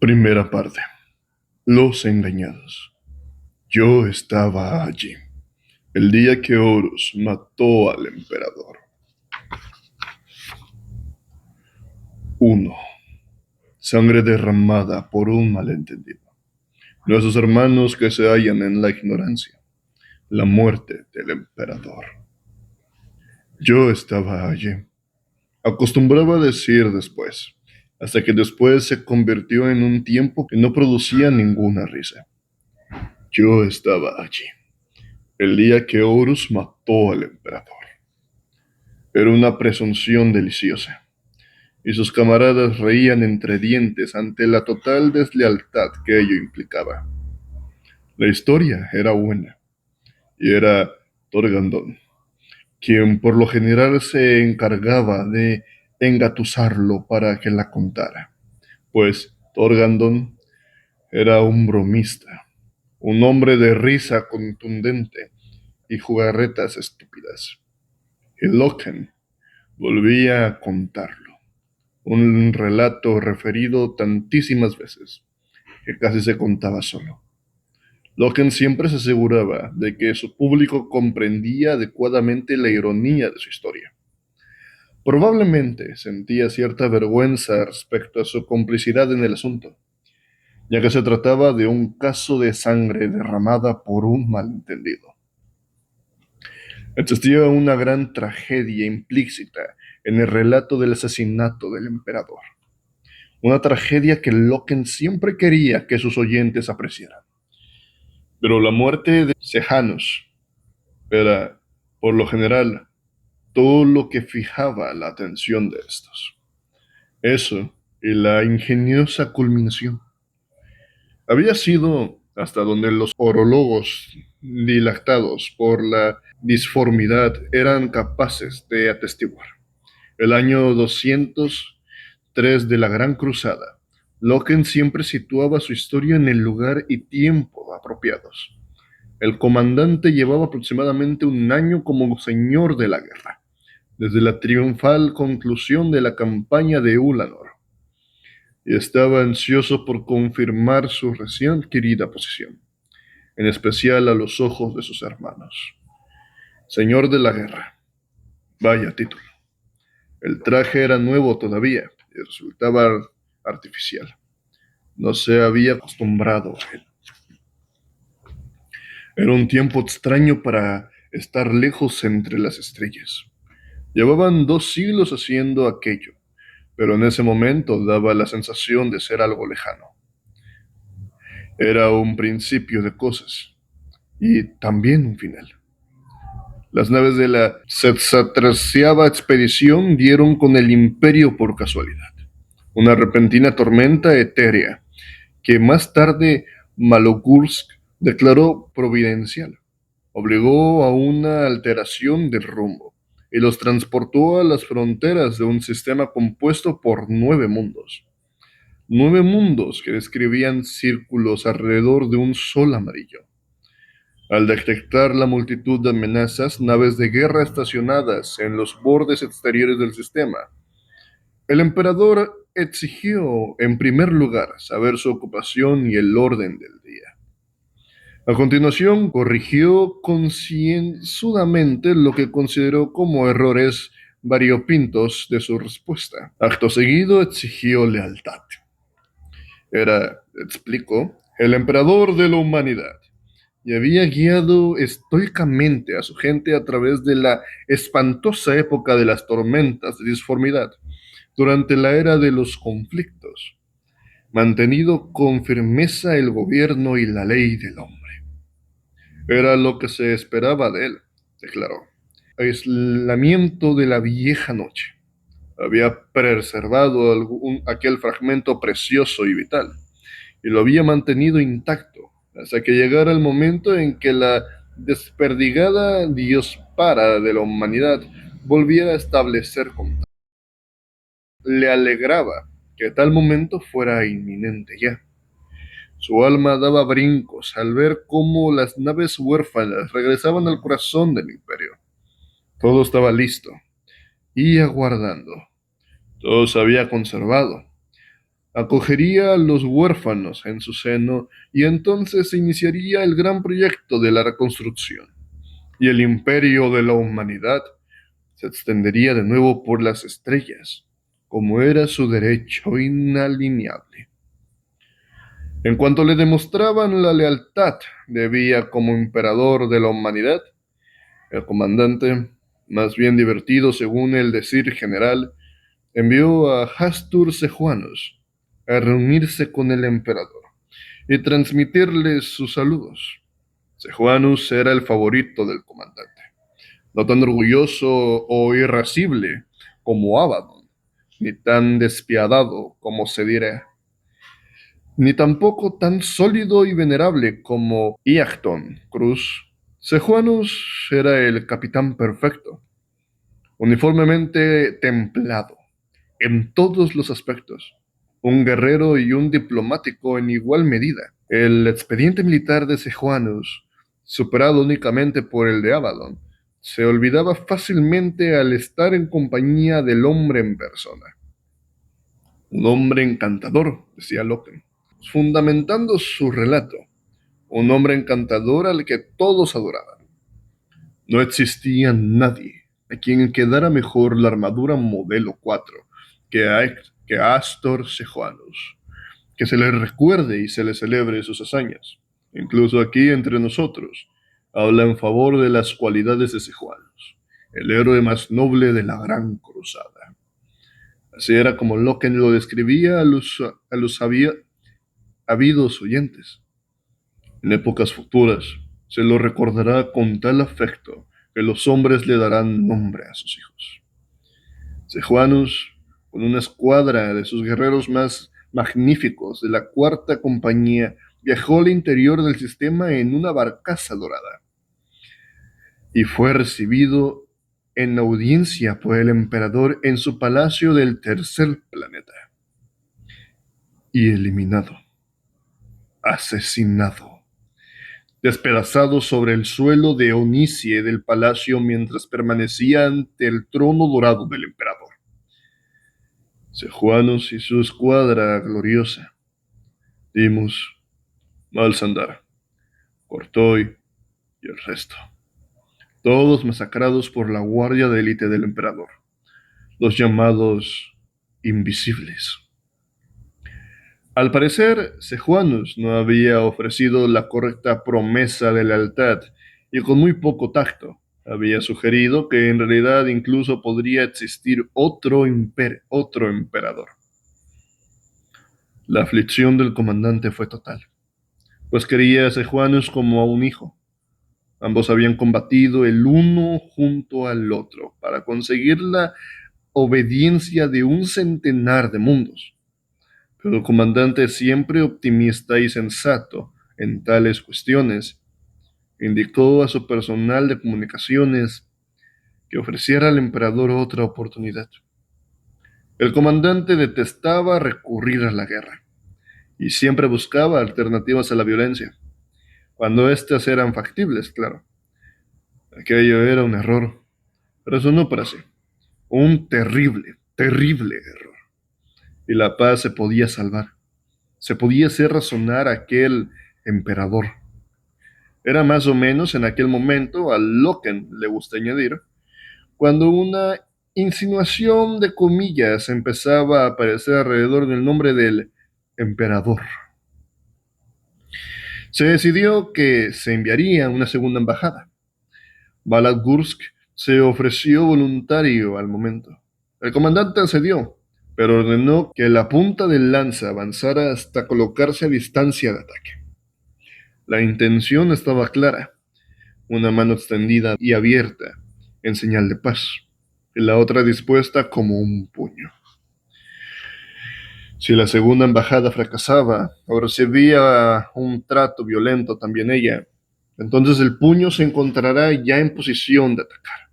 Primera parte. Los engañados. Yo estaba allí, el día que Horus mató al emperador. 1. Sangre derramada por un malentendido. Nuestros hermanos que se hallan en la ignorancia. La muerte del emperador. Yo estaba allí. Acostumbraba a decir después, hasta que después se convirtió en un tiempo que no producía ninguna risa. Yo estaba allí, el día que Horus mató al emperador. Era una presunción deliciosa, y sus camaradas reían entre dientes ante la total deslealtad que ello implicaba. La historia era buena, y era Torgandón, quien por lo general se encargaba de engatusarlo para que la contara, pues Torgandón era un bromista, un hombre de risa contundente y jugarretas estúpidas. Y Loken volvía a contarlo, un relato referido tantísimas veces que casi se contaba solo. Loken siempre se aseguraba de que su público comprendía adecuadamente la ironía de su historia. Probablemente sentía cierta vergüenza respecto a su complicidad en el asunto, ya que se trataba de un caso de sangre derramada por un malentendido. Existía una gran tragedia implícita en el relato del asesinato del emperador. Una tragedia que Loken siempre quería que sus oyentes apreciaran. Pero la muerte de Sejanus era, por lo general, todo lo que fijaba la atención de estos. Eso y la ingeniosa culminación. Había sido hasta donde los orólogos dilactados por la disformidad eran capaces de atestiguar. El año 203 de la Gran Cruzada, Loken siempre situaba su historia en el lugar y tiempo apropiados. El comandante llevaba aproximadamente un año como señor de la guerra, desde la triunfal conclusión de la campaña de Ulanor, y estaba ansioso por confirmar su recién adquirida posición, en especial a los ojos de sus hermanos. Señor de la guerra. Vaya título. El traje era nuevo todavía y resultaba artificial. No se había acostumbrado a él. Era un tiempo extraño para estar lejos entre las estrellas. Llevaban 2 siglos haciendo aquello, pero en ese momento daba la sensación de ser algo lejano. Era un principio de cosas y también un final. Las naves de la sexatreceava expedición dieron con el imperio por casualidad. Una repentina tormenta etérea que más tarde Malogursk declaró providencial, obligó a una alteración del rumbo y los transportó a las fronteras de un sistema compuesto por 9 mundos. 9 mundos que describían círculos alrededor de un sol amarillo. Al detectar la multitud de amenazas, naves de guerra estacionadas en los bordes exteriores del sistema, el emperador exigió, en primer lugar, saber su ocupación y el orden del día. A continuación, corrigió concienzudamente lo que consideró como errores variopintos de su respuesta. Acto seguido, exigió lealtad. Era, explicó, el emperador de la humanidad, y había guiado estoicamente a su gente a través de la espantosa época de las tormentas de disformidad, durante la era de los conflictos, mantenido con firmeza el gobierno y la ley del hombre. Era lo que se esperaba de él, declaró. Aislamiento de la vieja noche. Había preservado aquel fragmento precioso y vital, y lo había mantenido intacto, hasta que llegara el momento en que la desperdigada diospara de la humanidad volviera a establecer contacto. Le alegraba que tal momento fuera inminente ya. Su alma daba brincos al ver cómo las naves huérfanas regresaban al corazón del imperio. Todo estaba listo y aguardando. Todo se había conservado. Acogería a los huérfanos en su seno y entonces se iniciaría el gran proyecto de la reconstrucción, y el imperio de la humanidad se extendería de nuevo por las estrellas, como era su derecho inalienable. En cuanto le demostraban la lealtad debía como emperador de la humanidad, el comandante, más bien divertido según el decir general, envió a Hastur Sejuanos a reunirse con el emperador y transmitirle sus saludos. Sejuanus era el favorito del comandante, no tan orgulloso o irascible como Abaddon, ni tan despiadado como se dirá, ni tampoco tan sólido y venerable como Iacton Cruz. Sejuanus era el capitán perfecto, uniformemente templado en todos los aspectos, un guerrero y un diplomático en igual medida. El expediente militar de Sejuanus, superado únicamente por el de Abaddon, se olvidaba fácilmente al estar en compañía del hombre en persona. Un hombre encantador, decía Loken, fundamentando su relato, un hombre encantador al que todos adoraban. No existía nadie a quien quedara mejor la armadura modelo 4 que a Astor Sejuanos. Que se le recuerde y se le celebre sus hazañas. Incluso aquí entre nosotros, habla en favor de las cualidades de Sejuanos, el héroe más noble de la gran cruzada. Así era como Loken lo describía a los habidos oyentes. En épocas futuras, se lo recordará con tal afecto que los hombres le darán nombre a sus hijos. Sejuanos, con una escuadra de sus guerreros más magníficos de la cuarta compañía, viajó al interior del sistema en una barcaza dorada y fue recibido en audiencia por el emperador en su palacio del tercer planeta y eliminado, asesinado, despedazado sobre el suelo de Onicie del palacio mientras permanecía ante el trono dorado del emperador. Sejuanos y su escuadra gloriosa, Dimus, Malsandar, Cortoy y el resto, todos masacrados por la guardia de élite del emperador, los llamados invisibles. Al parecer, Sejuanos no había ofrecido la correcta promesa de lealtad y con muy poco tacto había sugerido que en realidad incluso podría existir otro emperador. La aflicción del comandante fue total, pues quería a Sejuanos como a un hijo. Ambos habían combatido el uno junto al otro para conseguir la obediencia de un centenar de mundos. Pero el comandante, siempre optimista y sensato en tales cuestiones, indicó a su personal de comunicaciones que ofreciera al emperador otra oportunidad. El comandante detestaba recurrir a la guerra y siempre buscaba alternativas a la violencia, cuando éstas eran factibles, claro. Aquello era un error, resonó para sí, un terrible, terrible error. Y la paz se podía salvar, se podía hacer razonar a aquel emperador. Era más o menos en aquel momento, a Loken le gusta añadir, cuando una insinuación de comillas empezaba a aparecer alrededor del nombre del emperador. Se decidió que se enviaría una segunda embajada. Balagursk se ofreció voluntario al momento. El comandante accedió, pero ordenó que la punta del lanza avanzara hasta colocarse a distancia de ataque. La intención estaba clara, una mano extendida y abierta, en señal de paz, y la otra dispuesta como un puño. Si la segunda embajada fracasaba o recibía un trato violento también ella, entonces el puño se encontrará ya en posición de atacar.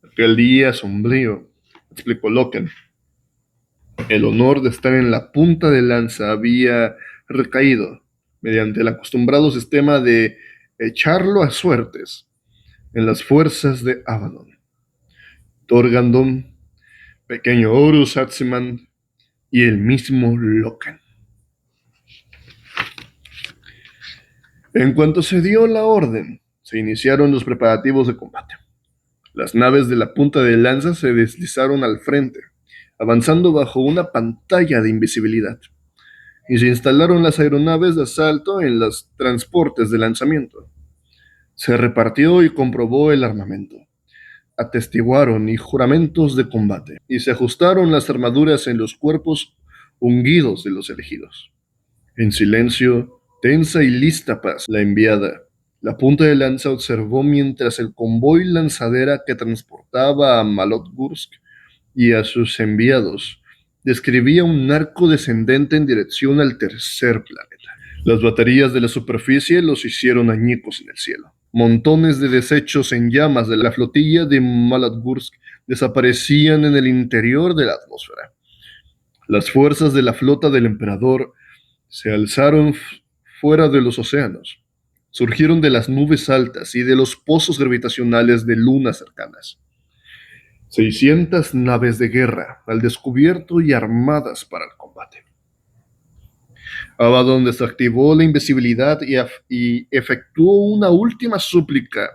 Aquel día sombrío, explicó Loken, el honor de estar en la punta de lanza había recaído, mediante el acostumbrado sistema de echarlo a suertes, en las fuerzas de Abaddon. Torgandon, pequeño Horus Hatsiman y el mismo Loken. En cuanto se dio la orden, se iniciaron los preparativos de combate. Las naves de la punta de lanza se deslizaron al frente, avanzando bajo una pantalla de invisibilidad, y se instalaron las aeronaves de asalto en los transportes de lanzamiento. Se repartió y comprobó el armamento. Atestiguaron y juramentos de combate, y se ajustaron las armaduras en los cuerpos ungidos de los elegidos. En silencio, tensa y lista para la enviada, la punta de lanza observó mientras el convoy lanzadera que transportaba a Malotgursk y a sus enviados describía un arco descendente en dirección al tercer planeta. Las baterías de la superficie los hicieron añicos en el cielo. Montones de desechos en llamas de la flotilla de Malotgursk desaparecían en el interior de la atmósfera. Las fuerzas de la flota del emperador se alzaron fuera de los océanos, surgieron de las nubes altas y de los pozos gravitacionales de lunas cercanas. 600 naves de guerra al descubierto y armadas para el combate. Abaddon desactivó la invisibilidad y efectuó una última súplica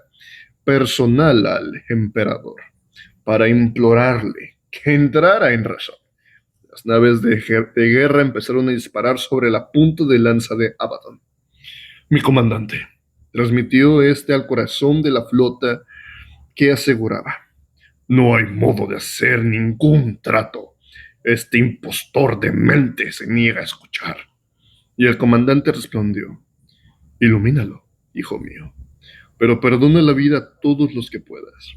personal al emperador para implorarle que entrara en razón. Las naves de guerra empezaron a disparar sobre la punta de lanza de Abaddon. Mi comandante, transmitió este al corazón de la flota que aseguraba: no hay modo de hacer ningún trato. Este impostor de mente se niega a escuchar. Y el comandante respondió: ilumínalo, hijo mío, pero perdona la vida a todos los que puedas.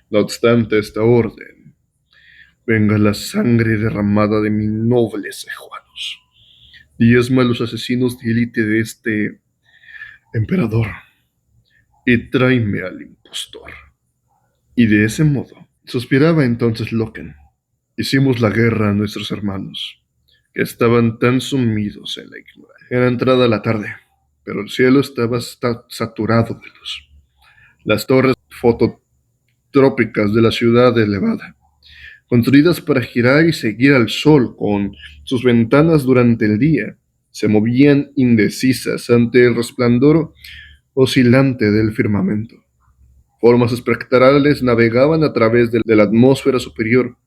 No obstante esta orden, venga la sangre derramada de mis nobles sejuanos. Diezma a los asesinos de élite de este emperador y tráeme al impostor. Y de ese modo, suspiraba entonces Loken, hicimos la guerra a nuestros hermanos, que estaban tan sumidos en la ignorancia. Era entrada la tarde, pero el cielo estaba saturado de luz. Las torres fototrópicas de la ciudad elevada, construidas para girar y seguir al sol con sus ventanas durante el día, se movían indecisas ante el resplandor oscilante del firmamento. Formas espectrales navegaban a través de la atmósfera superior,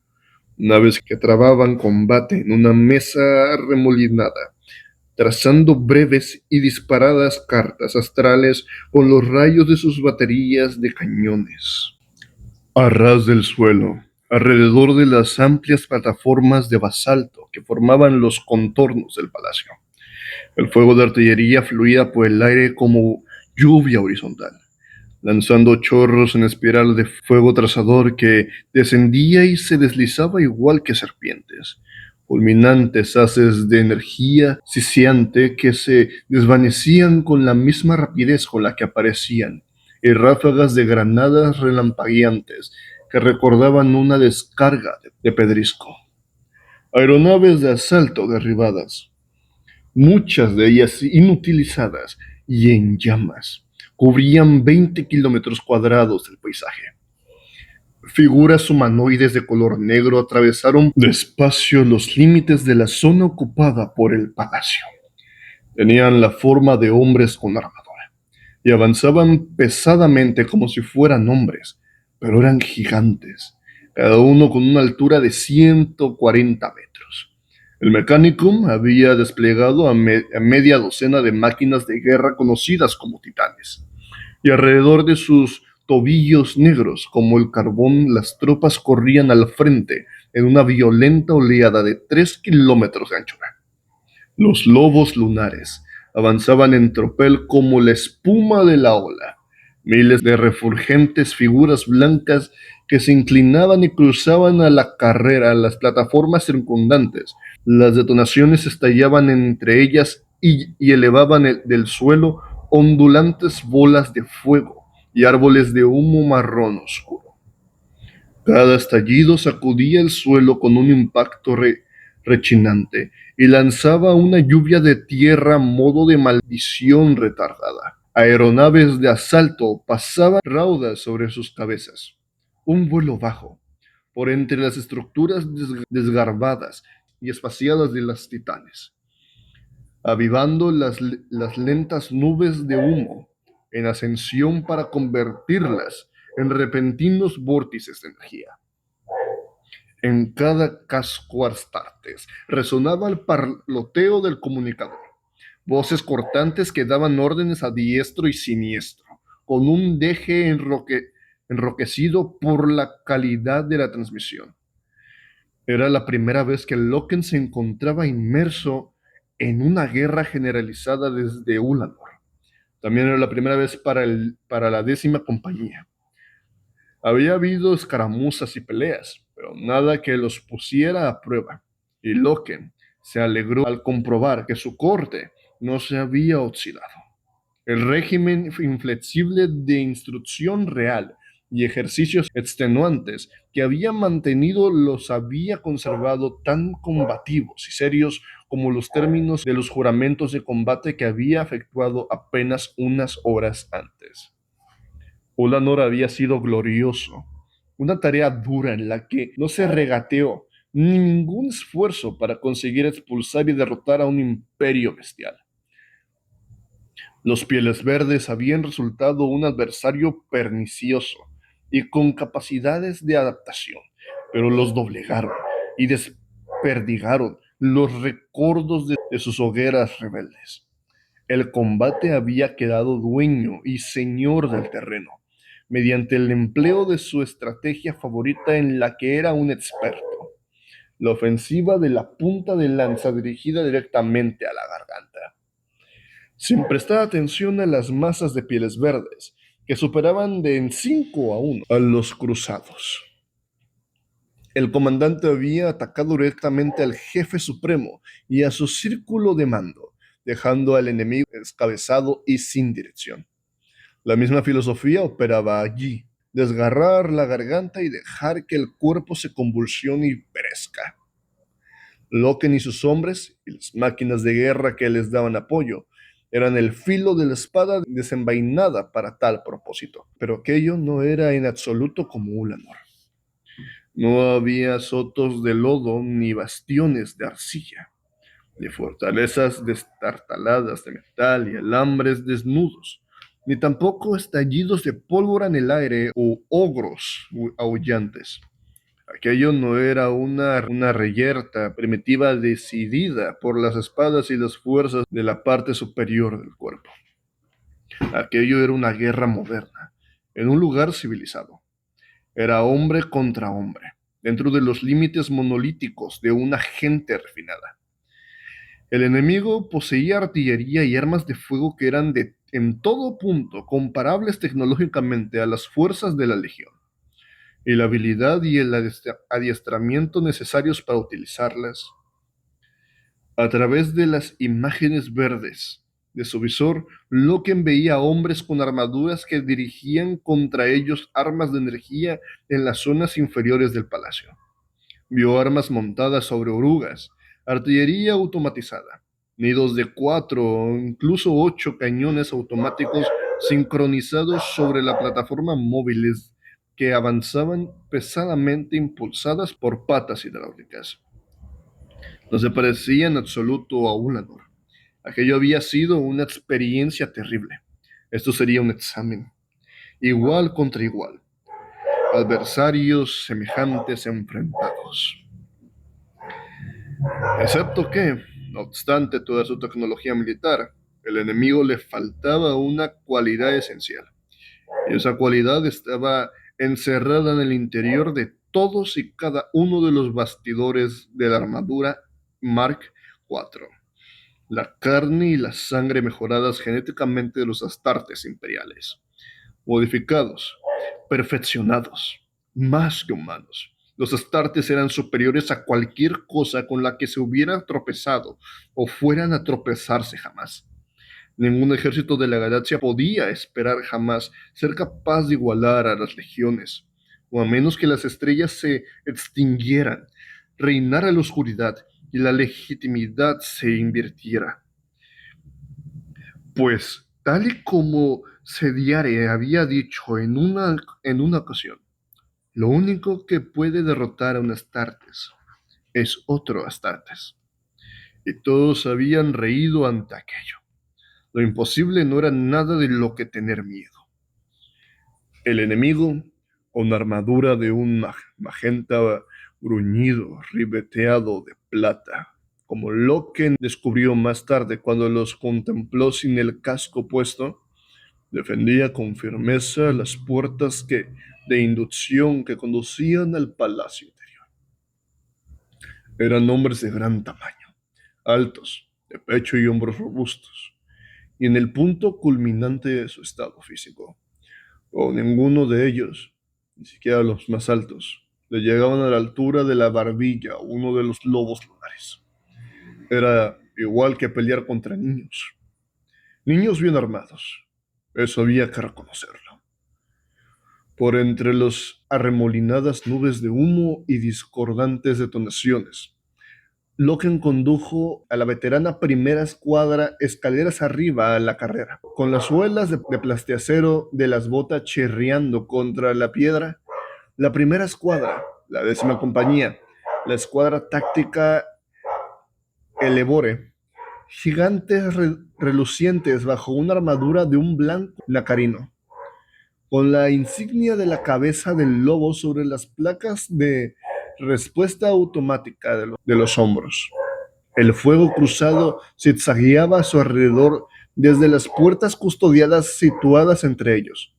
naves que trababan combate en una mesa remolinada, trazando breves y disparadas cartas astrales con los rayos de sus baterías de cañones. A ras del suelo, alrededor de las amplias plataformas de basalto que formaban los contornos del palacio, el fuego de artillería fluía por el aire como lluvia horizontal, lanzando chorros en espiral de fuego trazador que descendía y se deslizaba igual que serpientes, fulminantes haces de energía sisiante que se desvanecían con la misma rapidez con la que aparecían, y ráfagas de granadas relampagueantes que recordaban una descarga de pedrisco. Aeronaves de asalto derribadas, muchas de ellas inutilizadas y en llamas, cubrían 20 kilómetros cuadrados del paisaje. Figuras humanoides de color negro atravesaron despacio los límites de la zona ocupada por el palacio. Tenían la forma de hombres con armadura y avanzaban pesadamente como si fueran hombres, pero eran gigantes, cada uno con una altura de 140 metros. El Mechanicum había desplegado a media docena de máquinas de guerra conocidas como titanes, y alrededor de sus tobillos negros como el carbón las tropas corrían al frente en una violenta oleada de 3 kilómetros de anchura. Los lobos lunares avanzaban en tropel como la espuma de la ola. Miles de refulgentes figuras blancas que se inclinaban y cruzaban a la carrera a las plataformas circundantes. Las detonaciones estallaban entre ellas y elevaban del suelo ondulantes bolas de fuego y árboles de humo marrón oscuro. Cada estallido sacudía el suelo con un impacto rechinante y lanzaba una lluvia de tierra a modo de maldición retardada. Aeronaves de asalto pasaban raudas sobre sus cabezas. Un vuelo bajo, por entre las estructuras desgarbadas, y espaciadas de las titanes, avivando las lentas nubes de humo en ascensión para convertirlas en repentinos vórtices de energía. En cada casco Astartes resonaba el parloteo del comunicador, voces cortantes que daban órdenes a diestro y siniestro, con un deje enroquecido por la calidad de la transmisión. Era la primera vez que Loken se encontraba inmerso en una guerra generalizada desde Ulanor. También era la primera vez para la 10ª compañía. Había habido escaramuzas y peleas, pero nada que los pusiera a prueba, y Loken se alegró al comprobar que su corte no se había oxidado. El régimen inflexible de instrucción real y ejercicios extenuantes que había mantenido los había conservado tan combativos y serios como los términos de los juramentos de combate que había efectuado apenas unas horas antes. Ulanor había sido glorioso, una tarea dura en la que no se regateó ningún esfuerzo para conseguir expulsar y derrotar a un imperio bestial. Los Pieles Verdes habían resultado un adversario pernicioso y con capacidades de adaptación, pero los doblegaron y desperdigaron los recuerdos de sus hogueras rebeldes. El combate había quedado dueño y señor del terreno, mediante el empleo de su estrategia favorita en la que era un experto, la ofensiva de la punta de lanza dirigida directamente a la garganta. Sin prestar atención a las masas de Pieles Verdes, que superaban de en 5-1 a los cruzados. El comandante había atacado directamente al jefe supremo y a su círculo de mando, dejando al enemigo descabezado y sin dirección. La misma filosofía operaba allí: desgarrar la garganta y dejar que el cuerpo se convulsione y perezca. Loken y sus hombres, y las máquinas de guerra que les daban apoyo, eran el filo de la espada desenvainada para tal propósito. Pero aquello no era en absoluto como Ulanor. No había sotos de lodo ni bastiones de arcilla, ni fortalezas destartaladas de metal y alambres desnudos, ni tampoco estallidos de pólvora en el aire o ogros aullantes. Aquello no era una reyerta primitiva decidida por las espadas y las fuerzas de la parte superior del cuerpo. Aquello era una guerra moderna, en un lugar civilizado. Era hombre contra hombre, dentro de los límites monolíticos de una gente refinada. El enemigo poseía artillería y armas de fuego que eran en todo punto comparables tecnológicamente a las fuerzas de la Legión, y la habilidad y el adiestramiento necesarios para utilizarlas. A través de las imágenes verdes de su visor, Loken veía hombres con armaduras que dirigían contra ellos armas de energía en las zonas inferiores del palacio. Vio armas montadas sobre orugas, artillería automatizada, nidos de 4 o incluso 8 cañones automáticos sincronizados sobre la plataforma móviles que avanzaban pesadamente impulsadas por patas hidráulicas. No se parecía en absoluto a Ulanor. Aquello había sido una experiencia terrible. Esto sería un examen. Igual contra igual. Adversarios semejantes enfrentados. Excepto que, no obstante toda su tecnología militar, el enemigo le faltaba una cualidad esencial. Y esa cualidad estaba encerrada en el interior de todos y cada uno de los bastidores de la armadura Mark IV. La carne y la sangre mejoradas genéticamente de los astartes imperiales. Modificados, perfeccionados, más que humanos. Los astartes eran superiores a cualquier cosa con la que se hubieran tropezado o fueran a tropezarse jamás. Ningún ejército de la galaxia podía esperar jamás ser capaz de igualar a las legiones, o a menos que las estrellas se extinguieran, reinara la oscuridad y la legitimidad se invirtiera. Pues, tal y como Sediare había dicho en una ocasión, lo único que puede derrotar a un Astartes es otro Astartes. Y todos habían reído ante aquello. Lo imposible no era nada de lo que tener miedo. El enemigo, con armadura de un magenta bruñido, ribeteado de plata, como Loken descubrió más tarde cuando los contempló sin el casco puesto, defendía con firmeza las puertas de inducción que conducían al palacio interior. Eran hombres de gran tamaño, altos, de pecho y hombros robustos, y en el punto culminante de su estado físico, o ninguno de ellos, ni siquiera los más altos, le llegaban a la altura de la barbilla a uno de los lobos lunares. Era igual que pelear contra niños. Niños bien armados. Eso había que reconocerlo. Por entre las arremolinadas nubes de humo y discordantes detonaciones, Loken condujo a la veterana primera escuadra escaleras arriba a la carrera. Con las suelas de plastiacero de las botas chirriando contra la piedra, la primera escuadra, la 10ª compañía, la escuadra táctica Elevore, gigantes relucientes bajo una armadura de un blanco nacarino, con la insignia de la cabeza del lobo sobre las placas de respuesta automática de los hombros. El fuego cruzado zigzagueaba a su alrededor desde las puertas custodiadas situadas entre ellos,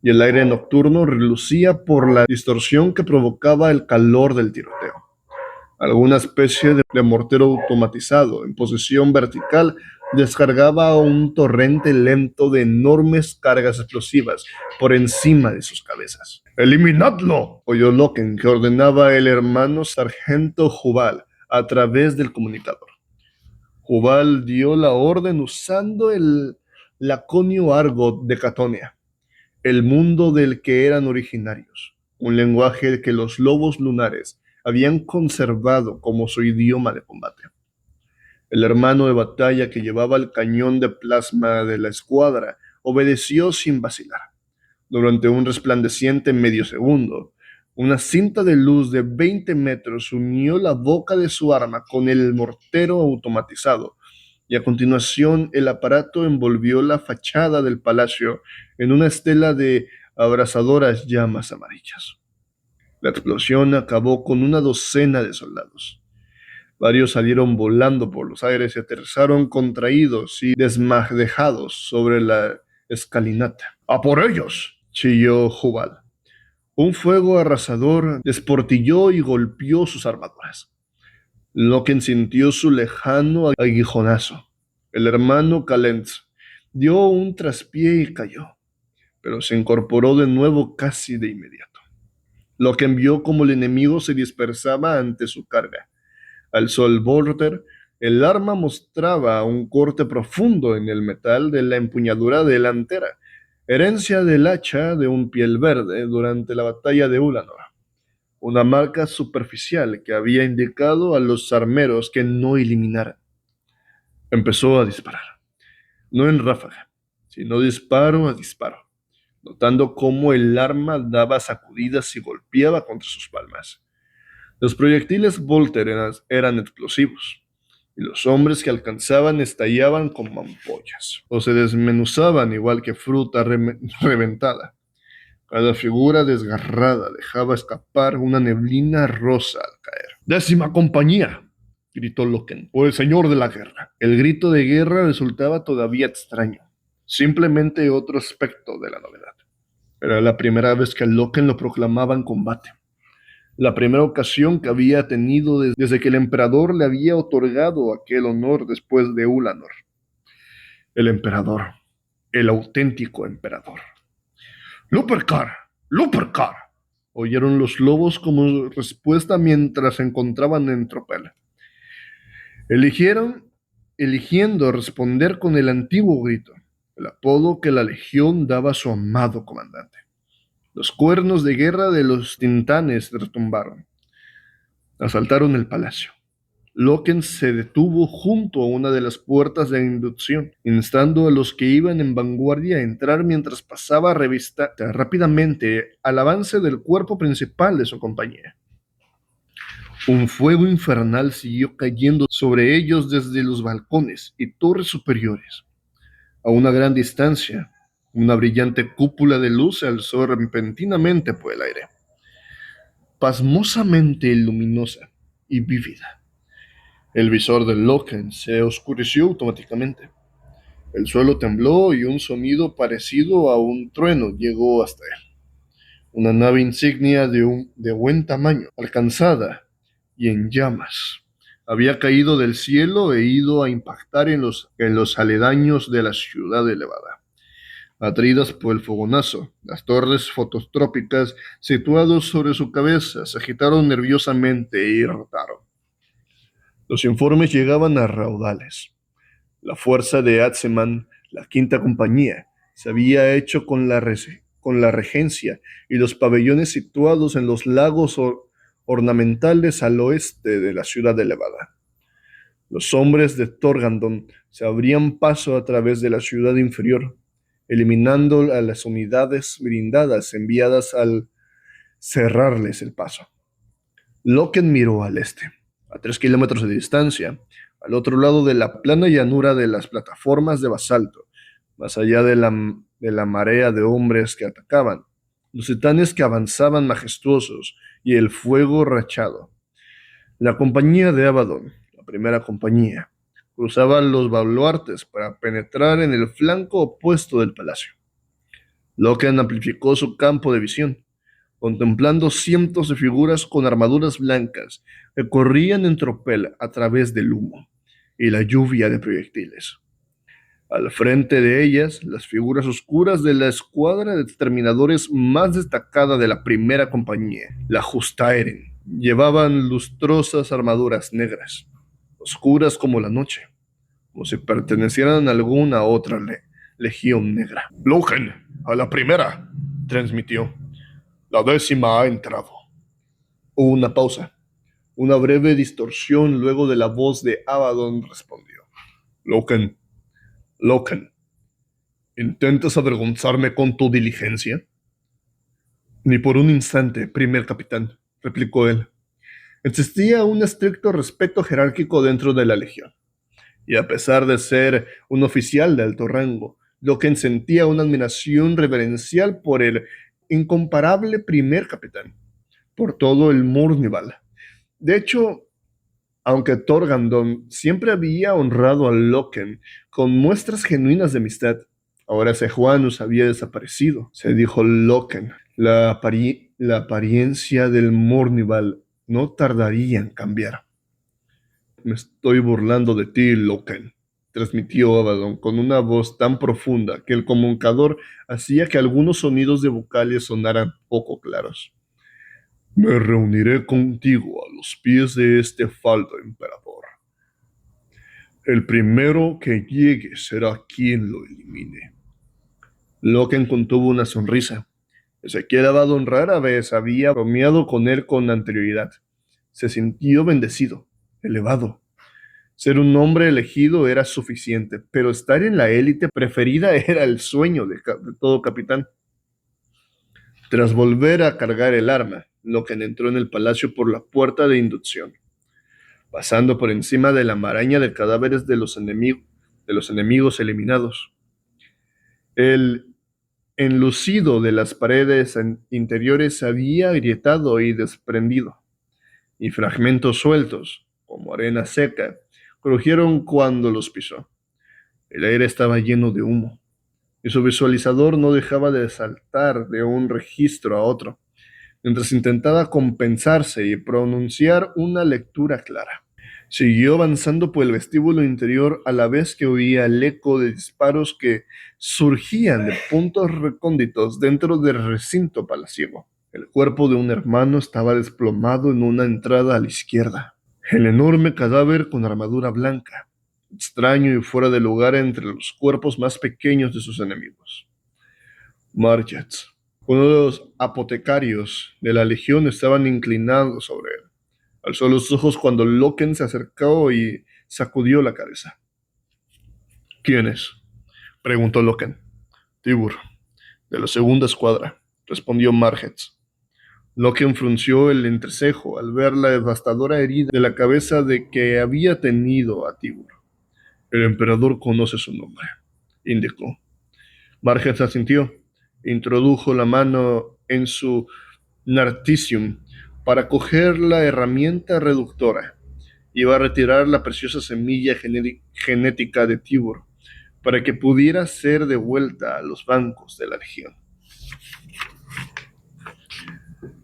y el aire nocturno relucía por la distorsión que provocaba el calor del tiroteo. Alguna especie de mortero automatizado en posición vertical descargaba un torrente lento de enormes cargas explosivas por encima de sus cabezas. ¡Eliminadlo!, oyó Loken, que ordenaba el hermano sargento Jubal a través del comunicador. Jubal dio la orden usando el laconio argot de Catonia, el mundo del que eran originarios, un lenguaje que los lobos lunares habían conservado como su idioma de combate. El hermano de batalla que llevaba el cañón de plasma de la escuadra obedeció sin vacilar. Durante un resplandeciente medio segundo, una cinta de luz de 20 metros unió la boca de su arma con el mortero automatizado, y a continuación el aparato envolvió la fachada del palacio en una estela de abrasadoras llamas amarillas. La explosión acabó con una docena de soldados. Varios salieron volando por los aires y aterrizaron contraídos y desmadejados sobre la escalinata. ¡A por ellos!, chilló Jubal. Un fuego arrasador desportilló y golpeó sus armaduras. Loken sintió su lejano aguijonazo. El hermano Calentz dio un traspié y cayó, pero se incorporó de nuevo casi de inmediato. Loken vio cómo el enemigo se dispersaba ante su carga. Alzó el volter. El arma mostraba un corte profundo en el metal de la empuñadura delantera, herencia del hacha de un piel verde durante la batalla de Ulanor, una marca superficial que había indicado a los armeros que no eliminaran. Empezó a disparar, no en ráfaga, sino disparo a disparo, notando cómo el arma daba sacudidas y golpeaba contra sus palmas. Los proyectiles Volter eran explosivos, y los hombres que alcanzaban estallaban como ampollas, o se desmenuzaban igual que fruta reventada. Cada figura desgarrada dejaba escapar una neblina rosa al caer. ¡10ª compañía!, gritó Loken, por el señor de la guerra. El grito de guerra resultaba todavía extraño, simplemente otro aspecto de la novedad. Era la primera vez que a Loken lo proclamaba en combate. La primera ocasión que había tenido desde que el emperador le había otorgado aquel honor después de Ulanor. El emperador, el auténtico emperador. ¡Lupercar! ¡Lupercar!, oyeron los lobos como respuesta mientras se encontraban en tropel. Eligiendo responder con el antiguo grito, el apodo que la legión daba a su amado comandante. Los cuernos de guerra de los tintanes retumbaron. Asaltaron el palacio. Loken se detuvo junto a una de las puertas de inducción, instando a los que iban en vanguardia a entrar mientras pasaba revista rápidamente al avance del cuerpo principal de su compañía. Un fuego infernal siguió cayendo sobre ellos desde los balcones y torres superiores. A una gran distancia, una brillante cúpula de luz se alzó repentinamente por el aire, pasmosamente luminosa y vívida. El visor del Loken se oscureció automáticamente. El suelo tembló y un sonido parecido a un trueno llegó hasta él. Una nave insignia de buen tamaño, alcanzada y en llamas, había caído del cielo e ido a impactar en los aledaños de la ciudad elevada. Atraídas por el fogonazo, las torres fotostrópicas situadas sobre su cabeza se agitaron nerviosamente e rotaron. Los informes llegaban a raudales. La fuerza de Atzeman, la quinta compañía, se había hecho con la regencia y los pabellones situados en los lagos ornamentales al oeste de la ciudad elevada. Los hombres de Torgandon se abrían paso a través de la ciudad inferior, eliminando a las unidades blindadas enviadas al cerrarles el paso. Loken miró al este, a 3 kilómetros de distancia, al otro lado de la plana llanura de las plataformas de basalto, más allá de la marea de hombres que atacaban, los titanes que avanzaban majestuosos y el fuego rachado. La compañía de Abaddon, la primera compañía, cruzaba los baluartes para penetrar en el flanco opuesto del palacio. Loken amplificó su campo de visión, contemplando cientos de figuras con armaduras blancas que corrían en tropel a través del humo y la lluvia de proyectiles. Al frente de ellas, las figuras oscuras de la escuadra de exterminadores más destacada de la primera compañía, la Justaeren, llevaban lustrosas armaduras negras, oscuras como la noche, como si pertenecieran a alguna otra legión negra. «Loken, a la primera», transmitió. «La 10ª ha entrado». Hubo una pausa, una breve distorsión luego de la voz de Abaddon respondió. «Loken, Loken, ¿intentas avergonzarme con tu diligencia?» «Ni por un instante, primer capitán», replicó él. Existía un estricto respeto jerárquico dentro de la legión, y a pesar de ser un oficial de alto rango, Loken sentía una admiración reverencial por el incomparable primer capitán, por todo el Murnival. De hecho, aunque Torgandon siempre había honrado a Loken con muestras genuinas de amistad, ahora Sejuanus había desaparecido, se dijo Loken. La apariencia del Murnival no tardaría en cambiar. «Me estoy burlando de ti, Loken», transmitió Abaddon con una voz tan profunda que el comunicador hacía que algunos sonidos de vocales sonaran poco claros. «Me reuniré contigo a los pies de este faldo emperador. El primero que llegue será quien lo elimine». Loken contuvo una sonrisa. Ezequiel Abaddon rara vez había bromeado con él con anterioridad. Se sintió bendecido, elevado. Ser un hombre elegido era suficiente, pero estar en la élite preferida era el sueño de todo capitán. Tras volver a cargar el arma, Loken entró en el palacio por la puerta de inducción, pasando por encima de la maraña de cadáveres de los enemigos eliminados. El enlucido de las paredes interiores se había agrietado y desprendido, y fragmentos sueltos, como arena seca, crujieron cuando los pisó. El aire estaba lleno de humo, y su visualizador no dejaba de saltar de un registro a otro, mientras intentaba compensarse y pronunciar una lectura clara. Siguió avanzando por el vestíbulo interior a la vez que oía el eco de disparos que surgían de puntos recónditos dentro del recinto palaciego. El cuerpo de un hermano estaba desplomado en una entrada a la izquierda. El enorme cadáver con armadura blanca, extraño y fuera de lugar entre los cuerpos más pequeños de sus enemigos. Marjets, uno de los apotecarios de la legión, estaban inclinados sobre él. Alzó los ojos cuando Loken se acercó y sacudió la cabeza. «¿Quién es?», preguntó Loken. «Tibur, de la segunda escuadra», respondió Marjets. Loken frunció el entrecejo al ver la devastadora herida de la cabeza de que había tenido a Tibur. El emperador conoce su nombre, indicó. Vargas asintió. Introdujo la mano en su Narticium para coger la herramienta reductora. Iba a retirar la preciosa semilla genética de Tibur para que pudiera ser devuelta a los bancos de la legión.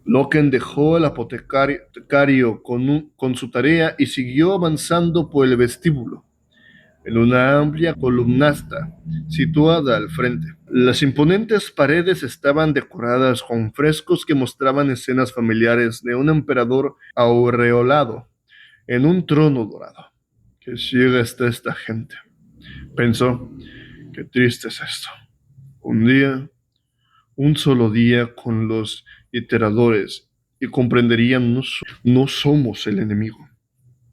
Loken dejó al apotecario con su tarea y siguió avanzando por el vestíbulo, en una amplia columnata situada al frente. Las imponentes paredes estaban decoradas con frescos que mostraban escenas familiares de un emperador aureolado en un trono dorado. Qué ciega está esta gente, pensó. Qué triste es esto. Un solo día con los iteradores y comprenderían no somos el enemigo,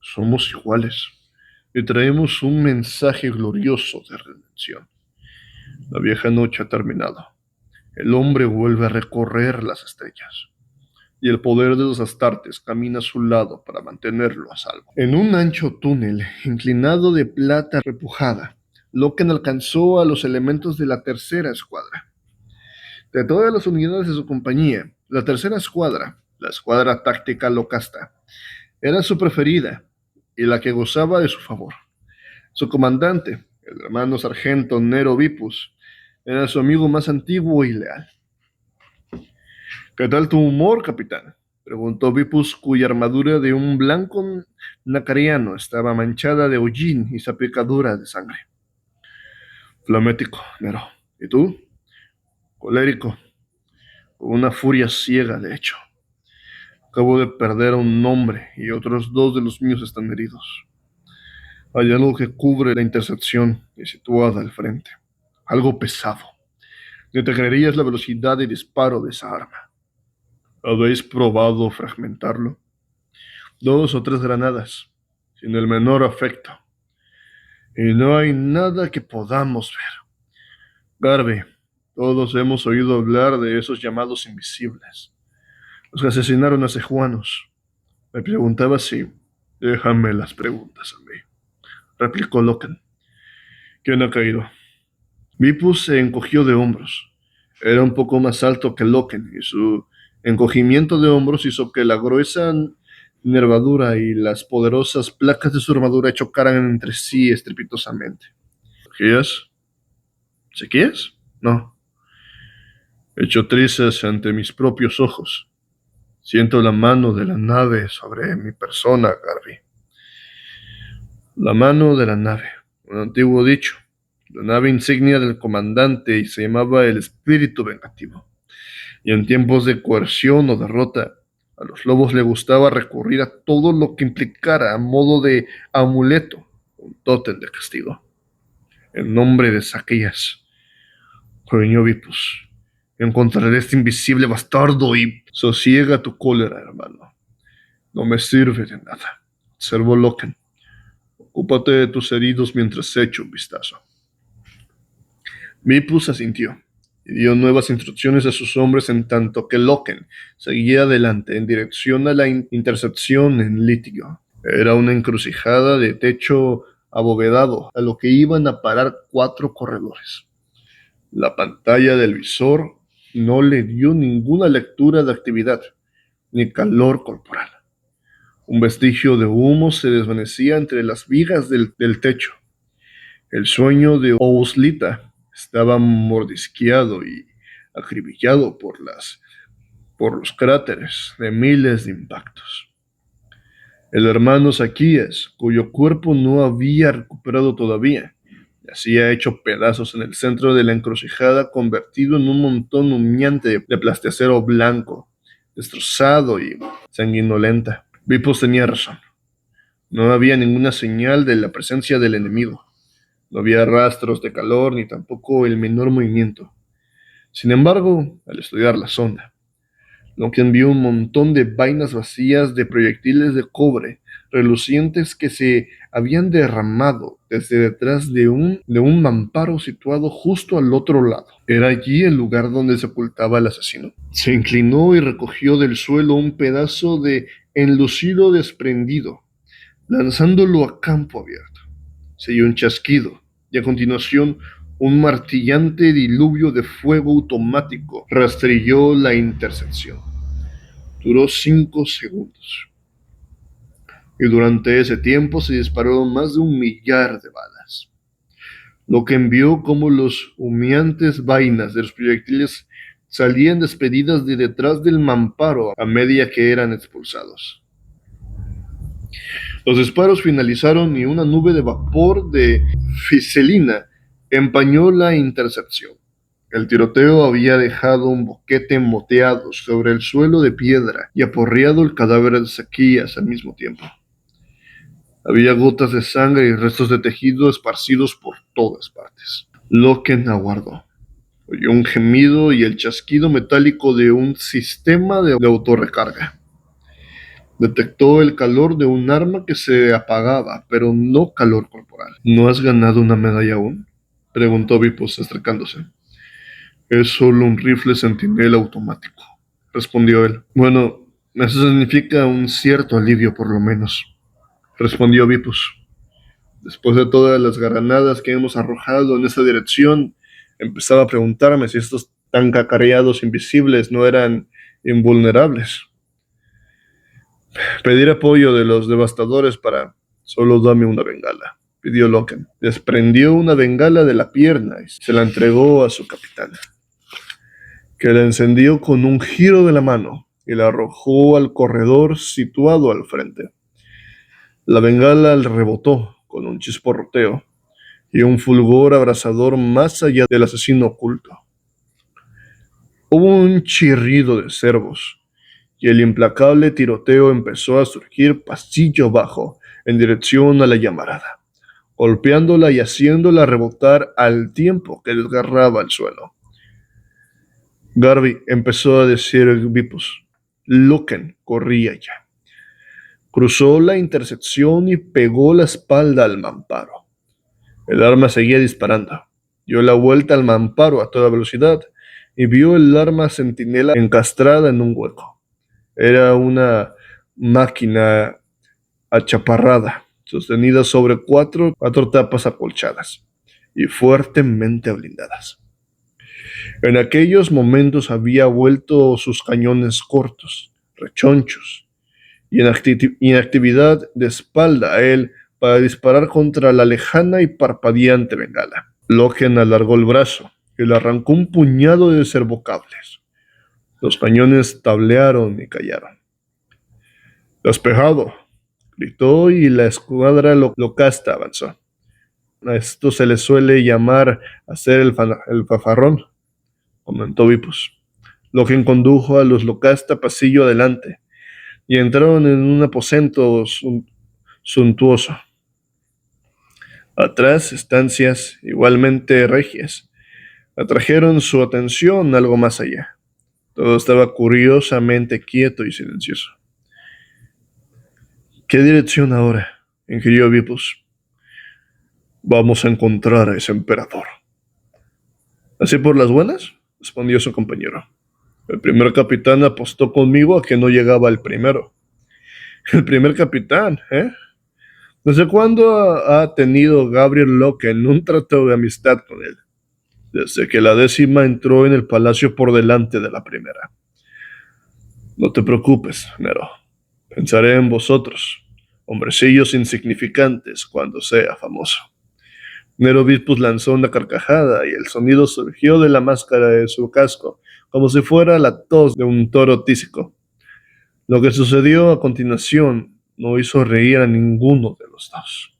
somos iguales y traemos un mensaje glorioso de redención. La vieja noche ha terminado. El hombre vuelve a recorrer las estrellas y el poder de los astartes camina a su lado para mantenerlo a salvo. En un ancho túnel inclinado de plata repujada, Loken alcanzó a los elementos de la tercera escuadra. De todas las unidades de su compañía, la tercera escuadra, la escuadra táctica Locasta, era su preferida y la que gozaba de su favor. Su comandante, el hermano sargento Nero Vipus, era su amigo más antiguo y leal. ¿Qué tal tu humor, capitán?, preguntó Vipus, cuya armadura de un blanco nacariano estaba manchada de hollín y salpicadura de sangre. Flamético, Nero. ¿Y tú? Colérico, con una furia ciega, de hecho. Acabo de perder a un hombre y otros dos de los míos están heridos. Hay algo que cubre la intersección y situada al frente. Algo pesado. Ni te creerías la velocidad de disparo de esa arma. ¿Habéis probado fragmentarlo? 2 o 3 granadas, sin el menor efecto. Y no hay nada que podamos ver. Garvey, todos hemos oído hablar de esos llamados invisibles. Los que asesinaron a cejuanos. Me preguntaba si... Déjame las preguntas a mí, replicó Loken. ¿Quién ha caído? Vipus se encogió de hombros. Era un poco más alto que Loken y su encogimiento de hombros hizo que la gruesa nervadura y las poderosas placas de su armadura chocaran entre sí estrepitosamente. ¿Sequías? ¿Sequías? No. He hecho trizas ante mis propios ojos. Siento la mano de la nave sobre mi persona, Garvey. La mano de la nave, un antiguo dicho. La nave insignia del comandante y se llamaba el espíritu vengativo. Y en tiempos de coerción o derrota, a los lobos les gustaba recurrir a todo lo que implicara a modo de amuleto, un tótem de castigo. En nombre de Zaquías, gruñó Vipus, encontraré este invisible bastardo y... Sosiega tu cólera, hermano. No me sirve de nada, observó Loken. Ocúpate de tus heridos mientras echo un vistazo. Vipus asintió y dio nuevas instrucciones a sus hombres en tanto que Loken seguía adelante en dirección a la intercepción en Lítigo. Era una encrucijada de techo abovedado a lo que iban a parar 4 corredores. La pantalla del visor no le dio ninguna lectura de actividad, ni calor corporal. Un vestigio de humo se desvanecía entre las vigas del techo. El sueño de Ouslita estaba mordisqueado y acribillado por los cráteres de miles de impactos. El hermano Zaquías, cuyo cuerpo no había recuperado todavía, yacía hecho pedazos en el centro de la encrucijada, convertido en un montón humeante de plastacero blanco, destrozado y sanguinolenta. Vipus tenía razón. No había ninguna señal de la presencia del enemigo. No había rastros de calor ni tampoco el menor movimiento. Sin embargo, al estudiar la sonda, lo que envió un montón de vainas vacías de proyectiles de cobre relucientes que se habían derramado desde detrás de un mamparo situado justo al otro lado. Era allí el lugar donde se ocultaba el asesino. Se inclinó y recogió del suelo un pedazo de enlucido desprendido, lanzándolo a campo abierto. Se oyó un chasquido y a continuación un martillante diluvio de fuego automático rastrilló la intersección. Duró 5 segundos y durante ese tiempo se dispararon más de 1 millar de balas, lo que envió como los humeantes vainas de los proyectiles salían despedidas de detrás del mamparo a medida que eran expulsados. Los disparos finalizaron y una nube de vapor de fiselina empañó la intersección. El tiroteo había dejado un boquete moteado sobre el suelo de piedra y aporreado el cadáver de Zaquías al mismo tiempo. Había gotas de sangre y restos de tejido esparcidos por todas partes. Loken aguardó. Oyó un gemido y el chasquido metálico de un sistema de autorrecarga. Detectó el calor de un arma que se apagaba, pero no calor corporal. ¿No has ganado una medalla aún?, preguntó Vipos acercándose. Es solo un rifle centinela automático, respondió él. Bueno, eso significa un cierto alivio por lo menos, respondió Vipus. Después de todas las granadas que hemos arrojado en esa dirección, empezaba a preguntarme si estos tan cacareados invisibles no eran invulnerables. Pedir apoyo de los devastadores para... Solo dame una bengala, pidió Loken. Desprendió una bengala de la pierna y se la entregó a su capitán, que la encendió con un giro de la mano y la arrojó al corredor situado al frente. La bengala rebotó con un chisporroteo y un fulgor abrasador más allá del asesino oculto. Hubo un chirrido de cervos y el implacable tiroteo empezó a surgir pasillo abajo en dirección a la llamarada, golpeándola y haciéndola rebotar al tiempo que desgarraba el suelo. Garvey, empezó a decir el Vipus. Loken corría ya. Cruzó la intersección y pegó la espalda al mamparo. El arma seguía disparando. Dio la vuelta al mamparo a toda velocidad y vio el arma centinela encastrada en un hueco. Era una máquina achaparrada, sostenida sobre cuatro tapas acolchadas y fuertemente blindadas. En aquellos momentos había vuelto sus cañones cortos, rechonchos, y en actividad de espalda a él para disparar contra la lejana y parpadeante bengala. Loken alargó el brazo y le arrancó un puñado de servocables. Los cañones tablearon y callaron. «Despejado», gritó y la escuadra locasta avanzó. A esto se le suele llamar hacer el fafarrón, comentó Vipus. Loken condujo a los locasta pasillo adelante y entraron en un aposento suntuoso. Atrás, estancias igualmente regias atrajeron su atención algo más allá. Todo estaba curiosamente quieto y silencioso. ¿Qué dirección ahora?, inquirió Vipus. Vamos a encontrar a ese emperador. ¿Así por las buenas?, respondió su compañero. El primer capitán apostó conmigo a que no llegaba el primero. El primer capitán, ¿eh? ¿Desde cuándo ha tenido Gabriel Loken un trato de amistad con él? Desde que la 10ª entró en el palacio por delante de la primera. No te preocupes, Nero. Pensaré en vosotros, hombrecillos insignificantes, cuando sea famoso. Nero Vipus lanzó una carcajada y el sonido surgió de la máscara de su casco, como si fuera la tos de un toro tísico. Lo que sucedió a continuación no hizo reír a ninguno de los dos.